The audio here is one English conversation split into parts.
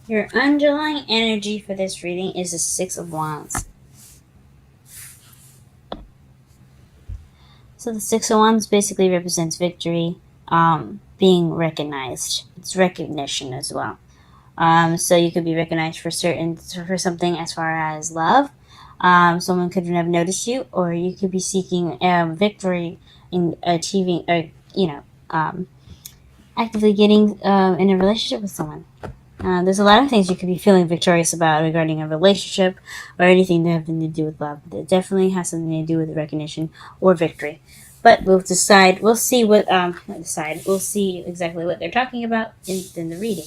Your underlying energy for this reading is the Six of Wands. So the Six of Wands basically represents victory, being recognized. It's recognition as well. So you could be recognized for something as far as love. Someone could have noticed you, or you could be seeking victory in achieving, or actively getting in a relationship with someone. There's a lot of things you could be feeling victorious about regarding a relationship or anything that having to do with love. It definitely has something to do with recognition or victory. But we'll decide. We'll see what We'll see exactly what they're talking about in the reading.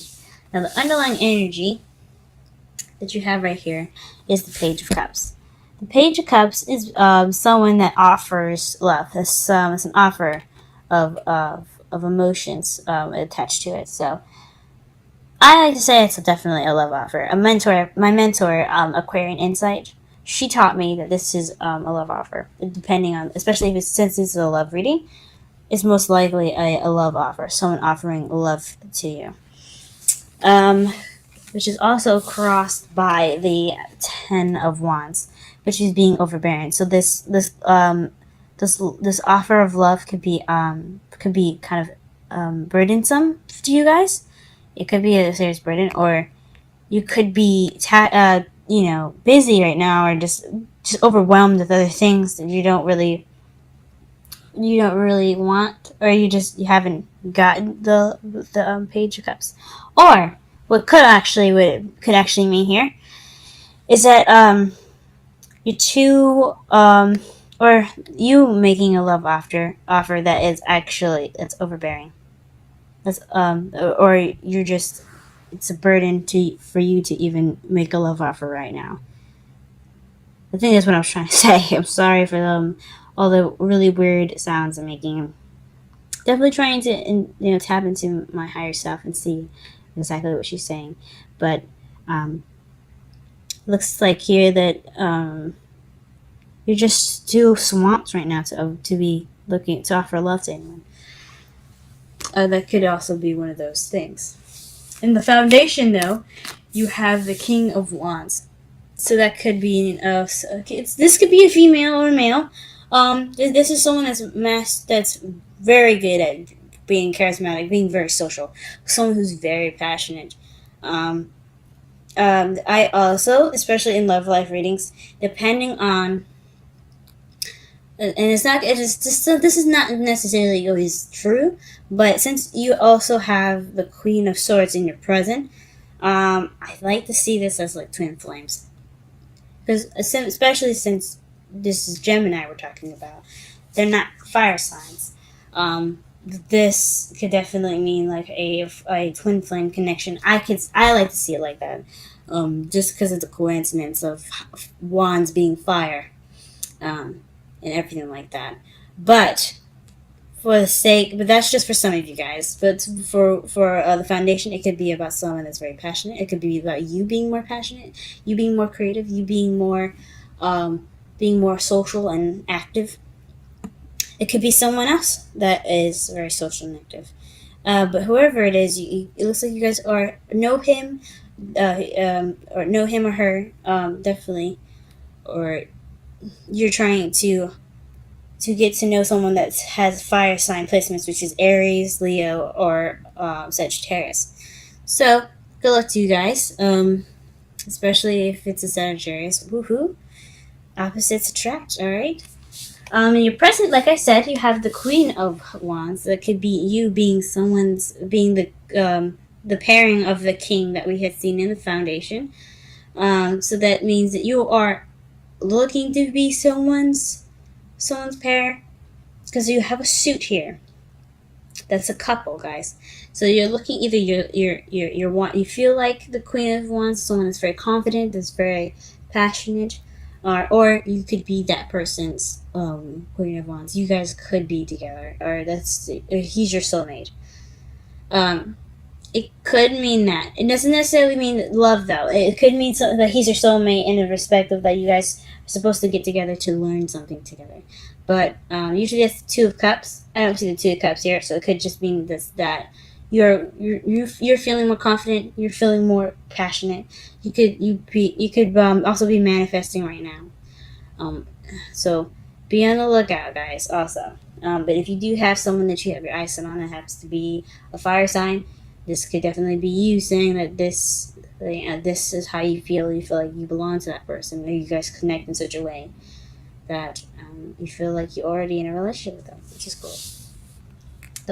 Now, the underlying energy that you have right here is the Page of Cups. The Page of Cups is someone that offers love. It's an offer of emotions attached to it. So I like to say it's definitely a love offer. My mentor, Aquarian Insight, she taught me that this is a love offer. Depending on, especially since this is a love reading, it's most likely a love offer. Someone offering love to you. Which is also crossed by the Ten of Wands, which is being overbearing. So this offer of love could be kind of burdensome to you guys. It could be a serious burden, or you could be busy right now, or just overwhelmed with other things that you don't really want, or you haven't gotten the Page of Cups. Or what could actually mean here is that you're too or you making a love offer that's overbearing. That's or you're just it's a burden for you to even make a love offer right now. I think that's what I was trying to say. I'm sorry for all the really weird sounds I'm making. I'm definitely trying to tap into my higher self and see exactly what she's saying. But looks like here that you're just too swamped right now to be looking to offer love to anyone. That could also be one of those things. In the foundation, though, you have the King of Wands. So that could be this could be a female or a male. This is someone that's very good at being charismatic, being very social, someone who's very passionate. I also, especially in love life readings, depending on, and this is not necessarily always true, but since you also have the Queen of Swords in your present, I like to see this as like twin flames, because especially since this is Gemini we're talking about, they're not fire signs. This could definitely mean like a twin flame connection. I like to see it like that, just because of the coincidence of wands being fire, and everything like that. But that's just for some of you guys. But for the foundation, it could be about someone that's very passionate. It could be about you being more passionate, you being more creative, you being more social and active. It could be someone else that is very social and active. But whoever it is, it looks like you guys know him, or know him or her, definitely, or you're trying to get to know someone that has fire sign placements, which is Aries, Leo, or Sagittarius. So good luck to you guys, especially if it's a Sagittarius. Woohoo! Opposites attract. All right. In your present, like I said, you have the Queen of Wands. That could be you being the pairing of the King that we had seen in the foundation. So that means that you are looking to be someone's pair, because you have a suit here. That's a couple, guys. So you're looking, either you feel like the Queen of Wands, someone that's very confident, that's very passionate, or you could be that person's Queen of Wands. You guys could be together, or he's your soulmate. It could mean that. It doesn't necessarily mean love, though. It could mean that he's your soulmate in the respect of that you guys are supposed to get together to learn something together. But usually that's the Two of Cups. I don't see the Two of Cups here, so it could just mean that you're feeling more confident. You're feeling more passionate. You could also be manifesting right now. Um, so be on the lookout, guys. Also, but if you do have someone that you have your eyes set on that happens to be a fire sign, this could definitely be you saying that this is how you feel. You feel like you belong to that person, or you guys connect in such a way that you feel like you're already in a relationship with them, which is cool.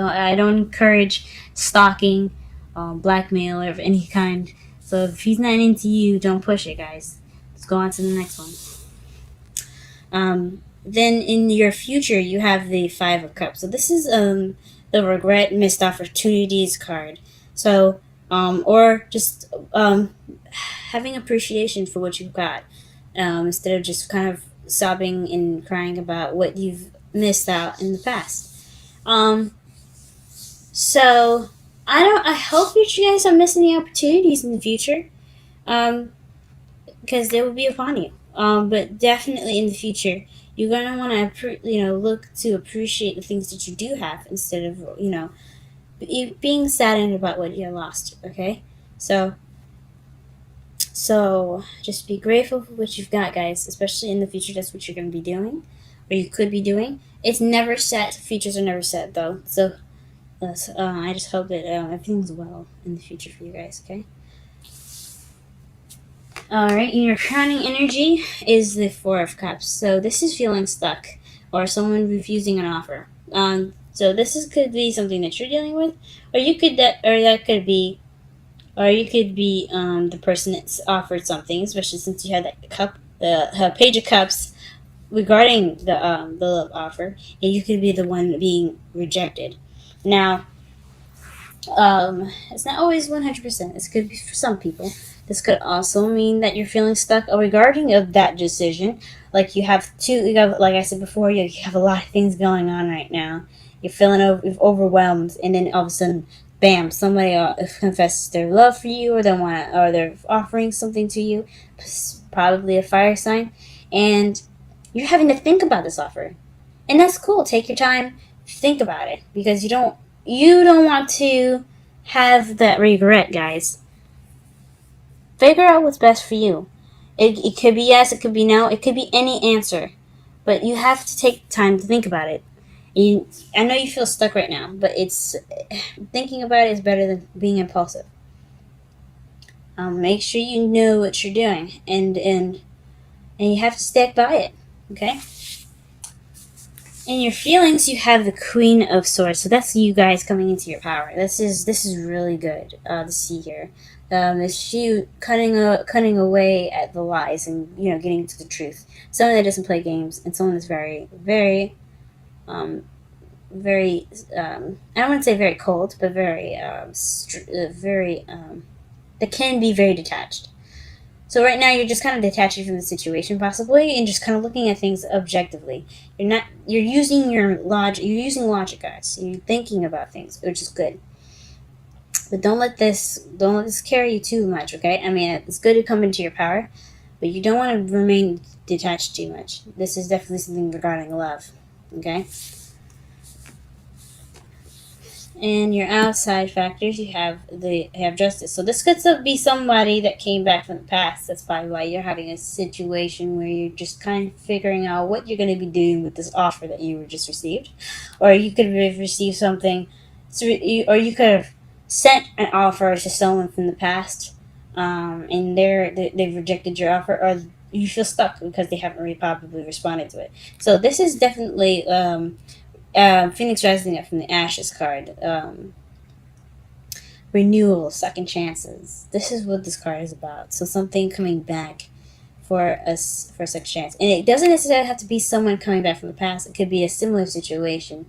I don't encourage stalking, blackmail, or of any kind. So if he's not into you, don't push it, guys. Let's go on to the next one. Then in your future, you have the Five of Cups. So this is the regret, missed opportunities card. So or just having appreciation for what you've got, instead of just kind of sobbing and crying about what you've missed out in the past. So I hope that you guys are missing the opportunities in the future, because they will be upon you. But definitely in the future, you're gonna want to look to appreciate the things that you do have instead of being saddened about what you lost. Okay, so just be grateful for what you've got, guys. Especially in the future, that's what you're gonna be doing, or you could be doing. It's never set. Futures are never set, though. So I just hope that everything's well in the future for you guys. Okay. Alright, your crowning energy is the Four of Cups. So this is feeling stuck or someone refusing an offer. So could be something that you're dealing with, or you could could be the person that's offered something, especially since you had that Page of Cups regarding the love offer, and you could be the one being rejected. Now, it's not always 100%. This could be for some people. This could also mean that you're feeling stuck regarding of that decision. Like you have, like I said before, you have a lot of things going on right now. You're feeling overwhelmed, and then all of a sudden, bam! Somebody confesses their love for you, or they're offering something to you, probably a fire sign, and you're having to think about this offer, and that's cool. Take your time, think about it, because you don't want to have that regret, guys. Figure out what's best for you. It could be yes, it could be no, it could be any answer. But you have to take time to think about it. I know you feel stuck right now, but thinking about it is better than being impulsive. Make sure you know what you're doing, and you have to stick by it. Okay. In your feelings, you have the Queen of Swords. So that's you guys coming into your power. This is really good to see here. It's you cutting away at the lies and getting to the truth. Someone that doesn't play games, and someone that's very, very, very. I don't want to say very cold, but very, very. That can be very detached. So right now you're just kind of detaching from the situation, possibly, and just kind of looking at things objectively. You're using your logic. You're using logic, guys. You're thinking about things, which is good. But don't let this carry you too much, okay? I mean, it's good to come into your power, but you don't want to remain detached too much. This is definitely something regarding love, okay? And your outside factors, you have Justice. So this could be somebody that came back from the past. That's probably why you're having a situation where you're just kind of figuring out what you're going to be doing with this offer that you just received, or you could have received something, or you could have sent an offer to someone from the past, and they've rejected your offer, or you feel stuck because they haven't really probably responded to it. So this is definitely Phoenix rising up from the Ashes card. Renewal, second chances. This is what this card is about. So something coming back for a second chance, and it doesn't necessarily have to be someone coming back from the past. It could be a similar situation,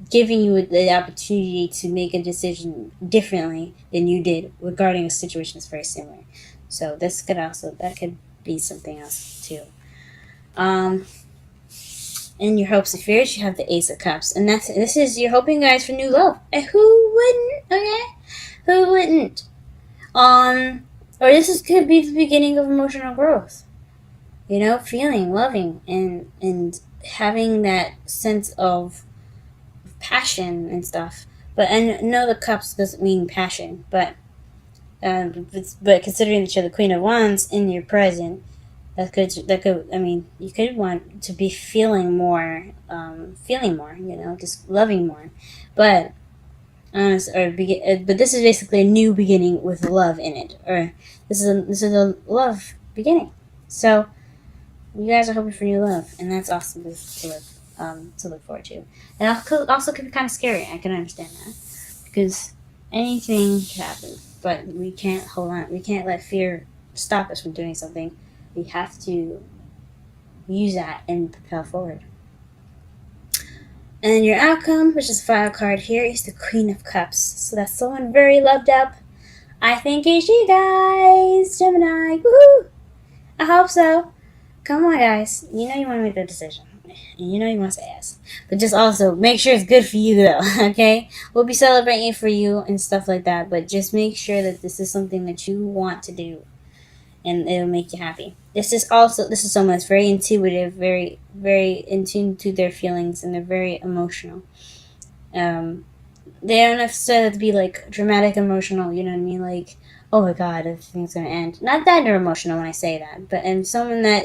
giving you the opportunity to make a decision differently than you did regarding a situation that's very similar. So that could be something else too. In your hopes and fears, you have the Ace of Cups, and this is you're hoping, guys, for new love. And who wouldn't? Okay, who wouldn't? Or could be the beginning of emotional growth. Feeling, loving, and having that sense of passion and stuff. But I know the cups doesn't mean passion, but considering that you're the Queen of Wands in your present, I mean, you could want to be feeling more, just loving more, but but this is basically a new beginning with love in it, or this is a love beginning. So you guys are hoping for new love, and that's awesome to look forward to. And also could be kind of scary. I can understand that because anything can happen, but we can't hold on. We can't let fear stop us from doing something. We have to use that and propel forward. And your outcome, which is a file card here, is the Queen of Cups. So that's someone very loved up. I think it's you guys, Gemini. Woohoo! I hope so. Come on, guys. You know you want to make the decision. And you know you want to say yes. But just also make sure it's good for you, though. Okay? We'll be celebrating for you and stuff like that. But just make sure that this is something that you want to do. And it'll make you happy. This is someone that's very intuitive, very, very in tune to their feelings, and they're very emotional. They don't necessarily have to be like dramatic emotional, you know what I mean? Like, oh my god, everything's gonna end. Not that they're emotional when I say that, but and someone that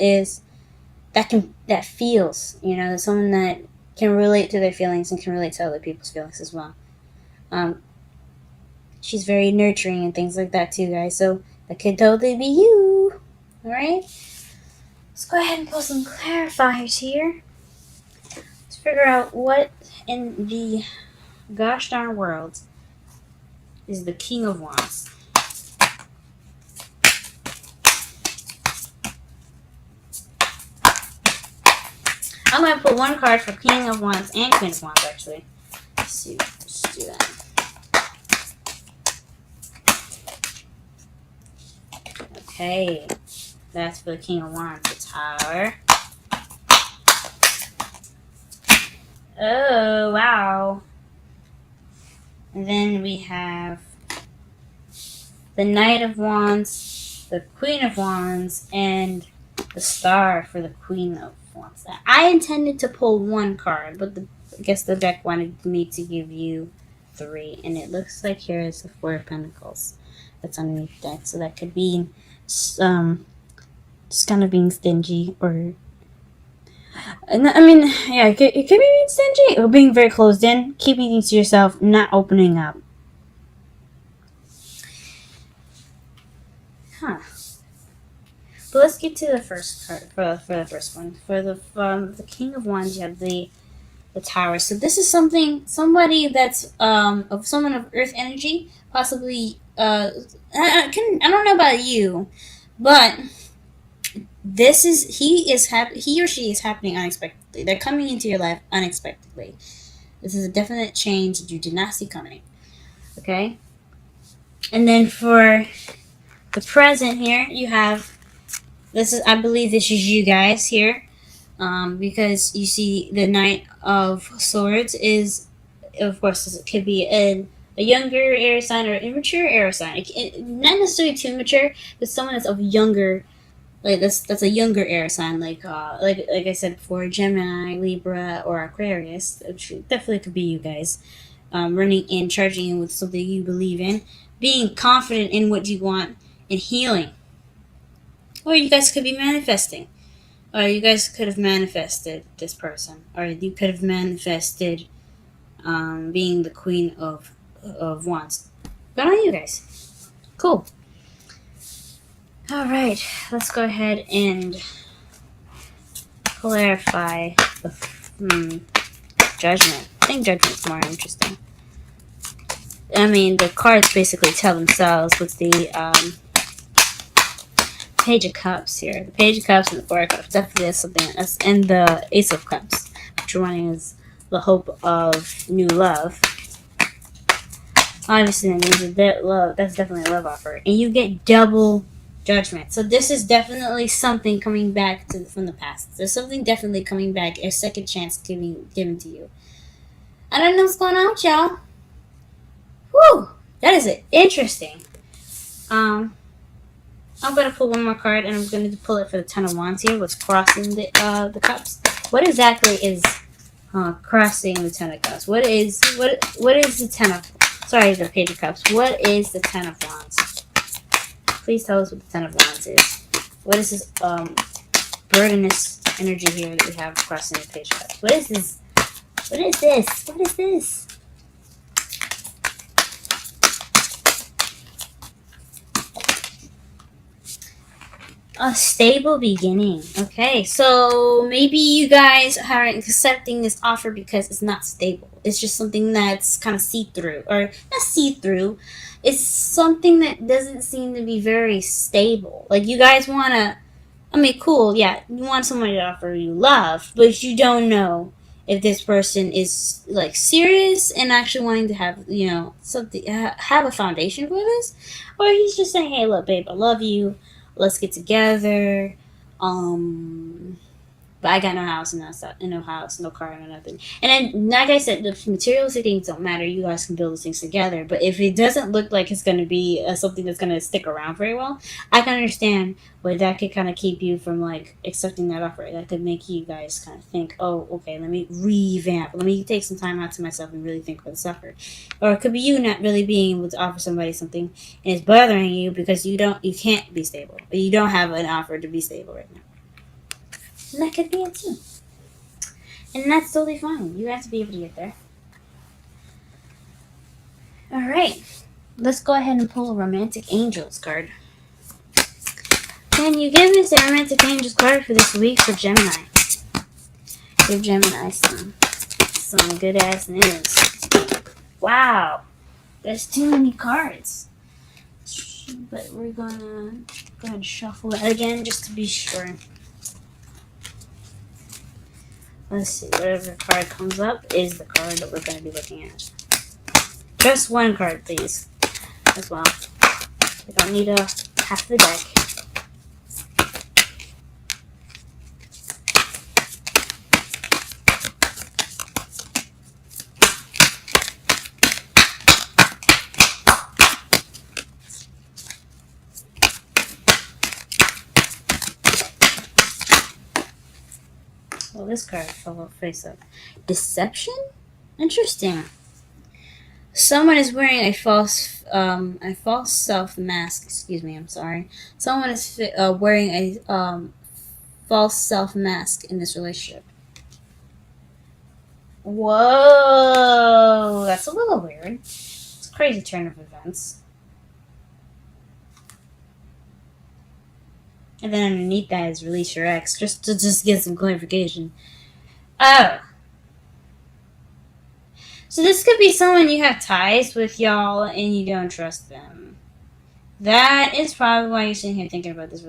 feels, someone that can relate to their feelings and can relate to other people's feelings as well. She's very nurturing and things like that too, guys. So that could totally be you. Alright? Let's go ahead and pull some clarifiers here. Let's figure out what in the gosh darn world is the King of Wands. I'm going to put one card for King of Wands and Queen of Wands, actually. Let's do that. Okay, that's for the King of Wands, the Tower. Oh, wow. And then we have the Knight of Wands, the Queen of Wands, and the Star for the Queen of Wands. I intended to pull one card, but I guess the deck wanted me to give you 3, and it looks like here is the 4 of Pentacles that's underneath the deck. So that could be just kind of being stingy, or it could be being stingy or being very closed in, keeping things to yourself, not opening up. But let's get to the first card for the first one. For the King of Wands, you have the Tower. So this is somebody that's someone of Earth energy, possibly. I don't know about you, but he or she is happening unexpectedly. They're coming into your life unexpectedly. This is a definite change that you did not see coming. Okay? And then for the present here, you have I believe this is you guys here. Because you see the Knight of Swords is, of course, it could be a younger air sign or immature air sign. Not necessarily too mature, but someone that's of younger, like that's a younger air sign, like I said before, Gemini, Libra, or Aquarius. Which definitely could be you guys. Running in, charging in with something you believe in, being confident in what you want, and healing. Or you guys could be manifesting. Or you guys could have manifested this person. Or you could have manifested being the Queen of Wands. Good on you guys. Cool. Alright, let's go ahead and clarify the Judgment. I think Judgment's more interesting. I mean, the cards basically tell themselves with the Page of Cups here. The Page of Cups and the Four of Cups. Definitely is something else. And the Ace of Cups, which one is the hope of new love. Obviously, love. That's definitely a love offer. And you get double Judgment. So this is definitely something coming back from the past. There's something definitely coming back. A second chance given to you. I don't know what's going on with y'all. Whew! That is interesting. I'm going to pull one more card, and I'm going to pull it for the Ten of Wands here. What's crossing the cups? What exactly is crossing the Ten of Cups. What is the Ten of... Sorry, the Page of Cups. What is the Ten of Wands? Please tell us what the Ten of Wands is. What is this burdenous energy here that we have crossing the Page of Cups? What is this? What is this? What is this? A stable beginning. Okay, so maybe you guys are accepting this offer because it's not stable. It's just something that's kind of see-through. Or not see-through. It's something that doesn't seem to be very stable. Like, you guys want to... I mean, cool, yeah. You want somebody to offer you love, but you don't know if this person is, like, serious and actually wanting to have, you know, something... have a foundation for this. Or he's just saying, hey, look, babe, I love you. Let's get together. But I got no house, no car, no nothing. And then, like I said, the materialistic things don't matter. You guys can build those things together. But if it doesn't look like it's going to be something that's going to stick around very well, I can understand why that could kind of keep you from, like, accepting that offer. That could make you guys kind of think, oh, okay, let me revamp. Let me take some time out to myself and really think about this offer. Or it could be you not really being able to offer somebody something, and it's bothering you because you can't be stable. Or you don't have an offer to be stable right now. And that could be it too. And that's totally fine. You have to be able to get there. Alright. Let's go ahead and pull a Romantic Angels card. Can you give us a Romantic Angels card for this week for Gemini? Give Gemini some good ass news. Wow. There's too many cards. But we're gonna go ahead and shuffle that again just to be sure. Let's see, whatever card comes up is the card that we're going to be looking at. Just one card, please, as well. We don't need half the deck. Well, this card fell off face up. Deception? Interesting. Someone is wearing a false self mask. Excuse me, I'm sorry. Someone is wearing a false self mask in this relationship. Whoa, that's a little weird. It's a crazy turn of events. And then underneath that is release your ex, just to get some clarification. Oh. So this could be someone you have ties with, y'all, and you don't trust them. That is probably why you're sitting here thinking about this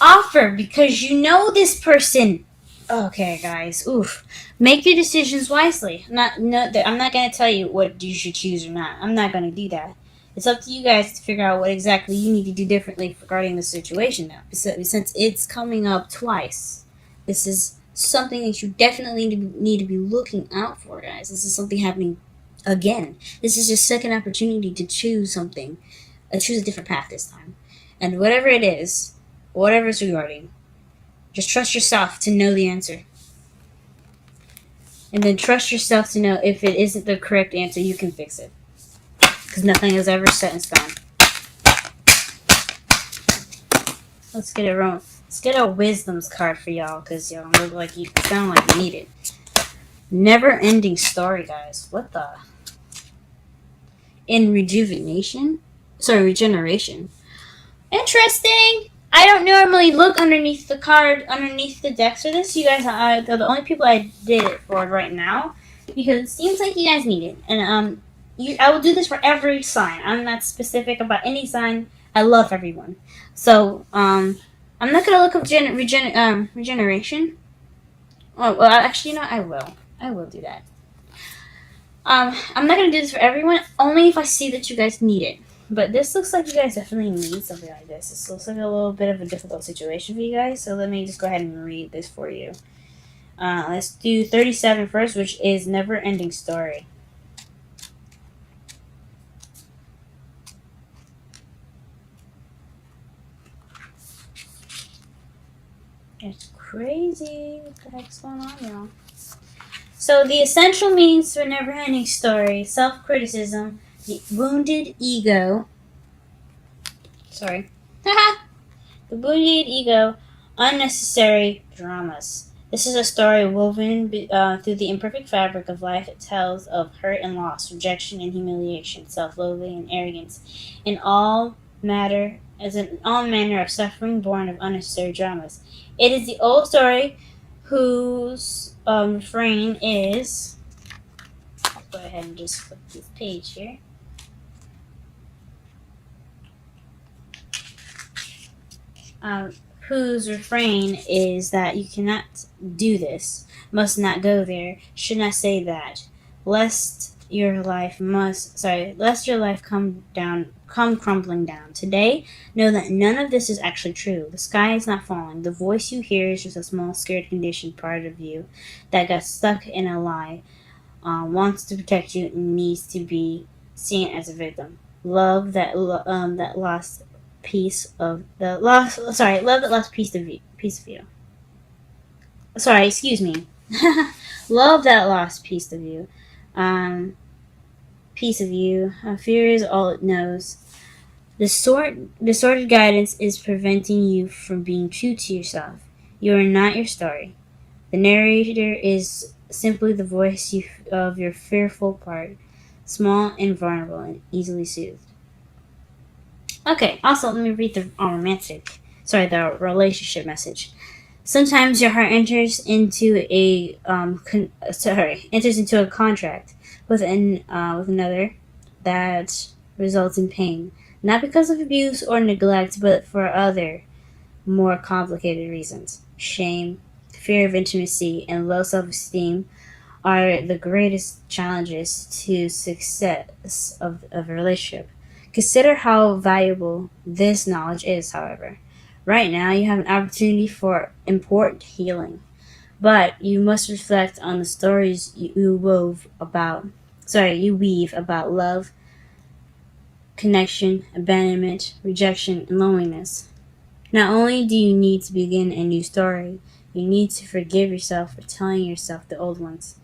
offer, because you know this person. Okay, guys. Oof. Make your decisions wisely. I'm not going to tell you what you should choose or not. I'm not going to do that. It's up to you guys to figure out what exactly you need to do differently regarding the situation now. Since it's coming up twice, this is something that you definitely need to be looking out for, guys. This is something happening again. This is your second opportunity to choose something. Choose a different path this time. And whatever it is, whatever it's regarding, just trust yourself to know the answer. And then trust yourself to know if it isn't the correct answer, you can fix it. Because nothing is ever set in stone. Let's get it wrong. Let's get a wisdom's card for y'all, because y'all look like you sound like you need it. Never-ending story, guys. What the? In rejuvenation? Sorry, regeneration. Interesting. I don't normally look underneath the card, underneath the decks for this. You guys are the only people I did it for right now, because it seems like you guys need it. And I will do this for every sign. I'm not specific about any sign. I love everyone. So, I'm not going to look up regeneration. Oh, well, actually, you know, I will. I will do that. I'm not going to do this for everyone, only if I see that you guys need it. But this looks like you guys definitely need something like this. This looks like a little bit of a difficult situation for you guys. So let me just go ahead and read this for you. Let's do 37 first, which is never-ending story. It's crazy. What the heck's going on, y'all? So the essential means for never-ending story: self-criticism, the wounded ego. Sorry. The wounded ego, unnecessary dramas. This is a story woven through the imperfect fabric of life. It tells of hurt and loss, rejection and humiliation, self-loathing and arrogance, in all matter as in all manner of suffering born of unnecessary dramas. It is the old story whose refrain is. I'll go ahead and just flip this page here. Whose refrain is that you cannot do this, must not go there, should not say that, lest your life come crumbling down. Today, know that none of this is actually true. The sky is not falling. The voice you hear is just a small, scared, conditioned part of you that got stuck in a lie, wants to protect you, and needs to be seen as a victim. Love that lost piece of the lost. Sorry, love that lost piece of you. Sorry, excuse me. Love that lost piece of you. Piece of you. Fear is all it knows. Distorted guidance is preventing you from being true to yourself. You are not your story. The narrator is simply the voice of your fearful part, small and vulnerable and easily soothed. Okay, also let me read the relationship message. Sometimes your heart enters into a contract with another that results in pain, not because of abuse or neglect, but for other, more complicated reasons. Shame, fear of intimacy, and low self-esteem are the greatest challenges to success of a relationship. Consider how valuable this knowledge is, however. Right now, you have an opportunity for important healing, but you must reflect on the stories you weave about love, connection, abandonment, rejection, and loneliness. Not only do you need to begin a new story, you need to forgive yourself for telling yourself the old ones.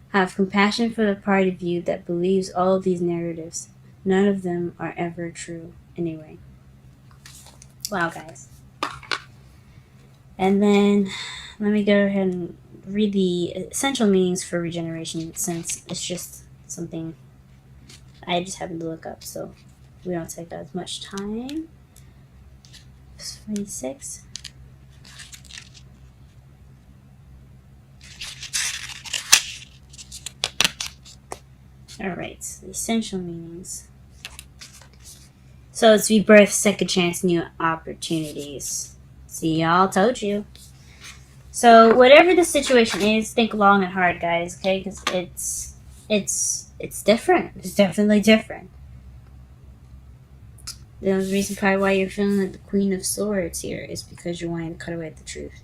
Have compassion for the part of you that believes all of these narratives. None of them are ever true anyway. Wow, guys. And then let me go ahead and read the essential meanings for regeneration, since it's just something I just happened to look up, so we don't take as much time. 26. Alright, so the essential meanings. So it's rebirth, second chance, new opportunities. See, y'all, told you. So whatever the situation is, think long and hard, guys. Okay, because it's different. It's definitely different. The reason probably why you're feeling like the Queen of Swords here is because you're wanting to cut away at the truth.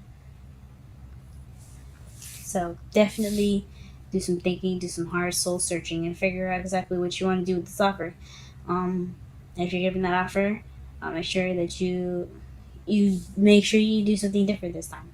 So definitely do some thinking, do some hard soul searching, and figure out exactly what you want to do with this offer. If you're giving that offer, make sure that you make sure you do something different this time.